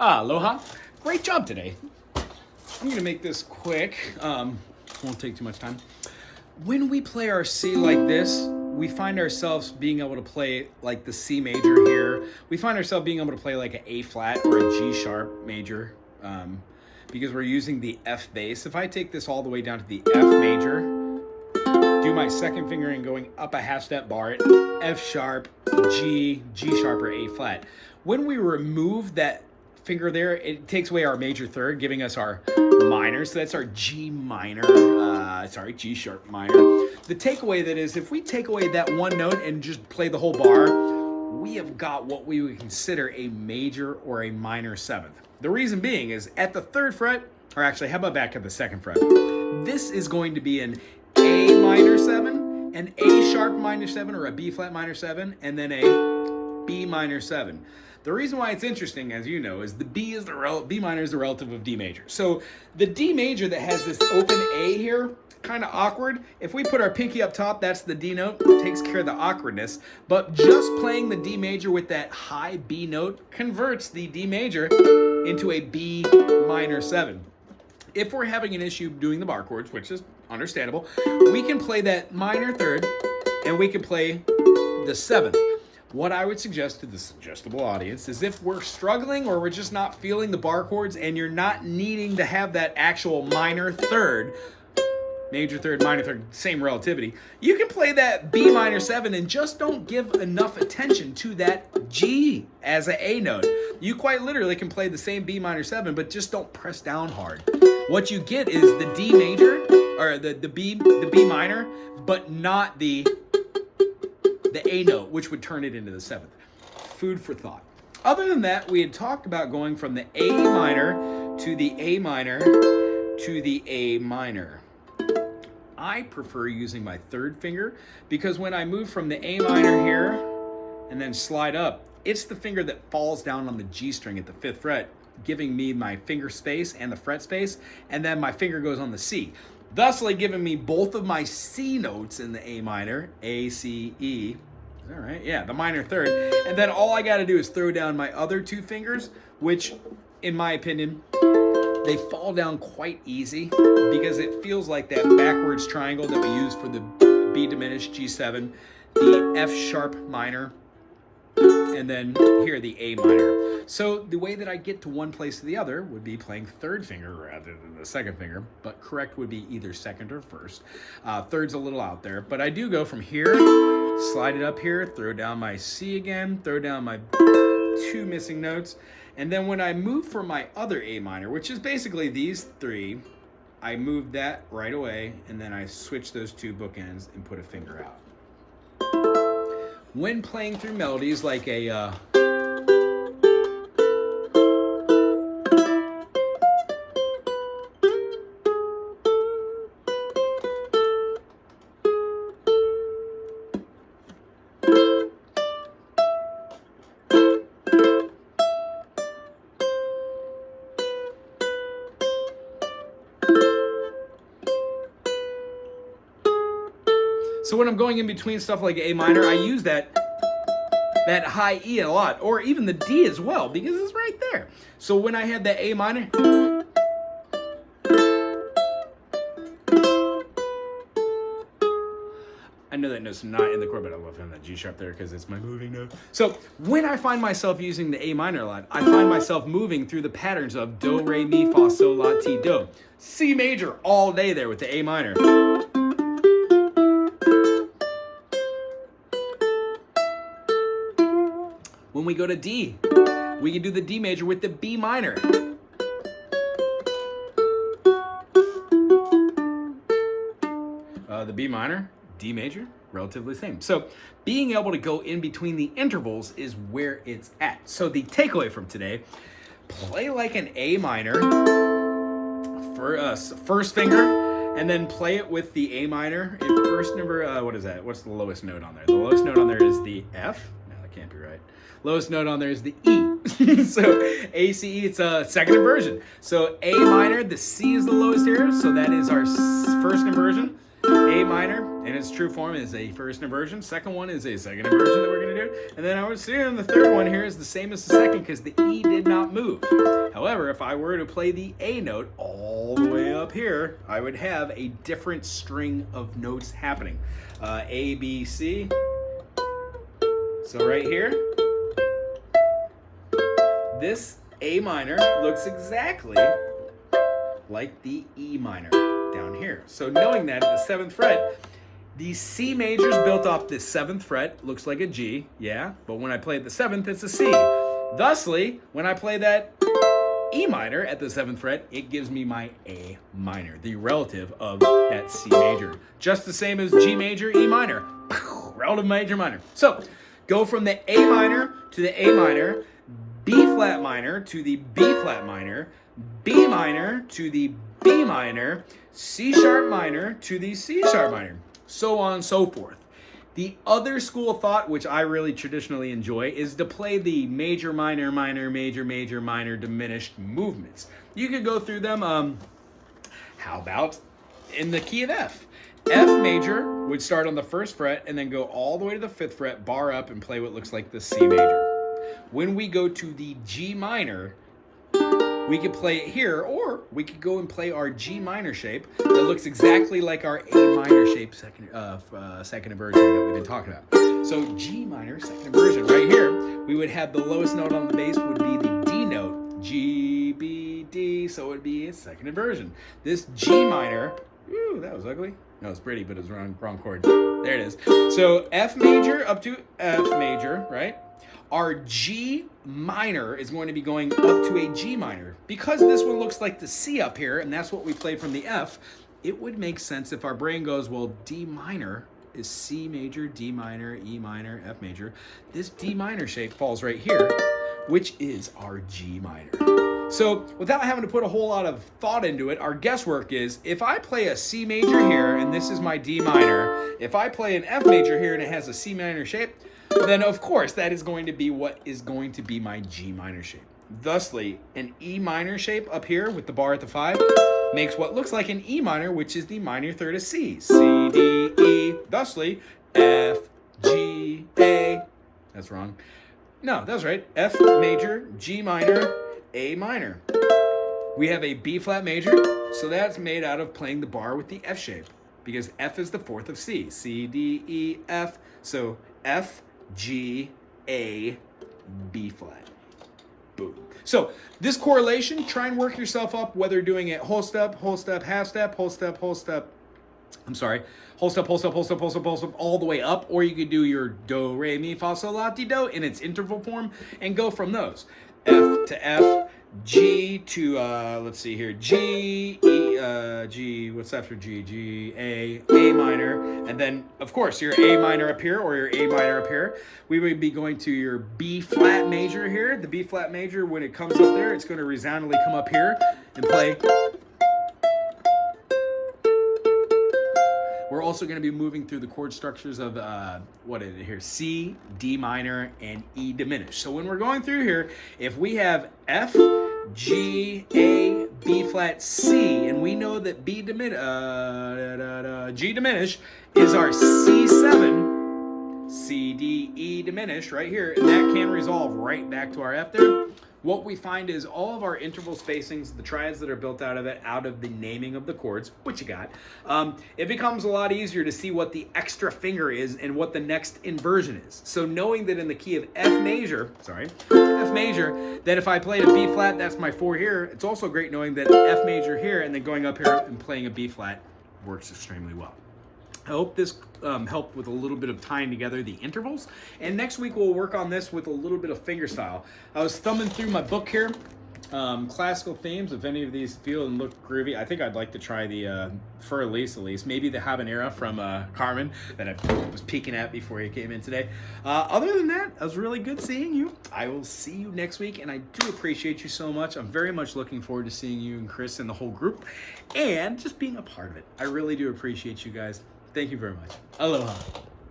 Aloha. Great job today. I'm going to make this quick. Won't take too much time. When we play our C like this, we find ourselves being able to play like the C major here. We find ourselves being able to play like an A flat or a G sharp major because we're using the F bass. If I take this all the way down to the F major, do my second finger and going up a half step, bar it, F sharp, G, G sharp, or A flat. When we remove that finger there, it takes away our major third, giving us our minor. So that's our G minor, G sharp minor. The takeaway that is, if we take away that one note and just play the whole bar, we have got what we would consider a major or a minor seventh. The reason being is at the third fret, or actually, how about back at the second fret? This is going to be an A minor seven, an A sharp minor seven, or a B flat minor seven, and then a B minor seven. The reason why it's interesting, as you know, is the B minor is the relative of D major. So the D major that has this open A here, kind of awkward. If we put our pinky up top, that's the D note, takes care of the awkwardness. But just playing the D major with that high B note converts the D major into a B minor seven. If we're having an issue doing the bar chords, which is understandable, we can play that minor third and we can play the seventh. What I would suggest to the suggestible audience is if we're struggling or we're just not feeling the bar chords and you're not needing to have that actual minor third, major third, minor third, same relativity, you can play that B minor seven and just don't give enough attention to that G as an A note. You quite literally can play the same B minor seven, but just don't press down hard. What you get is the D major, or the B minor, but not the A note, which would turn it into the seventh. Food for thought. Other than that, we had talked about going from the A minor to the A minor to the A minor. I prefer using my third finger because when I move from the A minor here and then slide up, it's the finger that falls down on the G string at the fifth fret, giving me my finger space and the fret space, and then my finger goes on the C, thusly giving me both of my C notes in the A minor, A, C, E. All right, yeah, the minor third. And then all I got to do is throw down my other two fingers, which, in my opinion, they fall down quite easy because it feels like that backwards triangle that we use for the B diminished G7, the F sharp minor, and then here the A minor. So the way that I get to one place to the other would be playing third finger rather than the second finger, but correct would be either second or first. Third's a little out there, but I do go from here, slide it up here, throw down my C again, throw down my two missing notes, and then when I move for my other A minor, which is basically these three, I move that right away, and then I switch those two bookends and put a finger out. When playing through melodies like a so when I'm going in between stuff like A minor, I use that high E a lot, or even the D as well, because it's right there. So when I have that A minor, I know that note's not in the chord, but I love having that G sharp there because it's my moving note. So when I find myself using the A minor a lot, I find myself moving through the patterns of Do, Re, Mi, Fa, Sol, La, Ti, Do. C major all day there with the A minor. When we go to D, we can do the D major with the B minor. The B minor, D major, relatively same. So being able to go in between the intervals is where it's at. So the takeaway from today, play like an A minor for first finger, and then play it with the A minor in first number, what is that? What's the lowest note on there? The lowest note on there is the F. No, that can't be right. Lowest note on there is the E. So A, C, E, it's a second inversion. So A minor, the C is the lowest here, so that is our first inversion. A minor, in its true form is a first inversion. Second one is a second inversion that we're going to do. And then I would assume the third one here is the same as the second because the E did not move. However, if I were to play the A note all the way up here, I would have a different string of notes happening. A, B, C. So right here, this A minor looks exactly like the E minor down here. So knowing that at the 7th fret, the C major is built off the 7th fret, looks like a G, yeah, but when I play at the 7th, it's a C. Thusly, when I play that E minor at the 7th fret, it gives me my A minor, the relative of that C major. Just the same as G major, E minor, relative major minor. So go from the A minor to the A minor, B flat minor to the B flat minor, B minor to the B minor, C sharp minor to the C sharp minor, so on and so forth. The other school of thought, which I really traditionally enjoy, is to play the major, minor, minor, major, major, minor, diminished movements. You could go through them, how about in the key of F? F major would start on the 1st fret and then go all the way to the 5th fret, bar up, and play what looks like the C major. When we go to the G minor, we could play it here, or we could go and play our G minor shape that looks exactly like our A minor shape second inversion that we've been talking about. So G minor, second inversion, right here, we would have the lowest note on the bass would be the D note, G, B, D, so it would be a second inversion. This G minor, ooh, that was ugly. No, it's pretty, but it was wrong chord. There it is. So F major up to F major, right? Our G minor is going to be going up to a G minor. Because this one looks like the C up here, and that's what we played from the F, it would make sense if our brain goes, well, D minor is C major, D minor, E minor, F major. This D minor shape falls right here, which is our G minor. So without having to put a whole lot of thought into it, our guesswork is if I play a C major here, and this is my D minor, if I play an F major here and it has a C minor shape, then of course that is going to be what is going to be my G minor shape. Thusly, an E minor shape up here with the bar at the 5 makes what looks like an E minor, which is the minor third of C. C, D, E. Thusly, F, G, A. That's wrong. No, that's right. F major, G minor, A minor. We have a B flat major, so that's made out of playing the bar with the F shape because F is the 4th of C. C, D, E, F. So F, G, A, B flat. Boom. So this correlation, try and work yourself up, whether doing it whole step, half step, whole step, whole step, all the way up, or you could do your do, re, mi, fa, sol, la, ti, do in its interval form and go from those. F to F, G to, let's see here, G, E, G, what's after G? G, A minor, and then, of course, your A minor up here or your A minor up here. We would be going to your B flat major here. The B flat major, when it comes up there, it's going to resoundingly come up here and play. We're also going to be moving through the chord structures of, what is it here? C, D minor, and E diminished. So when we're going through here, if we have F, G, A, B flat, C, and we know that G diminished is our C7, C, D, E diminished right here, and that can resolve right back to our F there. What we find is all of our interval spacings, the triads that are built out of it, out of the naming of the chords, which you got, it becomes a lot easier to see what the extra finger is and what the next inversion is. So knowing that in the key of F major, that if I played a B flat, that's my 4 here. It's also great knowing that F major here and then going up here and playing a B flat works extremely well. I hope this helped with a little bit of tying together the intervals. And next week we'll work on this with a little bit of fingerstyle. I was thumbing through my book here, classical themes. If any of these feel and look groovy, I think I'd like to try the, for Elise at least, maybe the Habanera from Carmen that I was peeking at before you came in today. Other than that, it was really good seeing you. I will see you next week, and I do appreciate you so much. I'm very much looking forward to seeing you and Chris and the whole group, and just being a part of it. I really do appreciate you guys. Thank you very much. Aloha.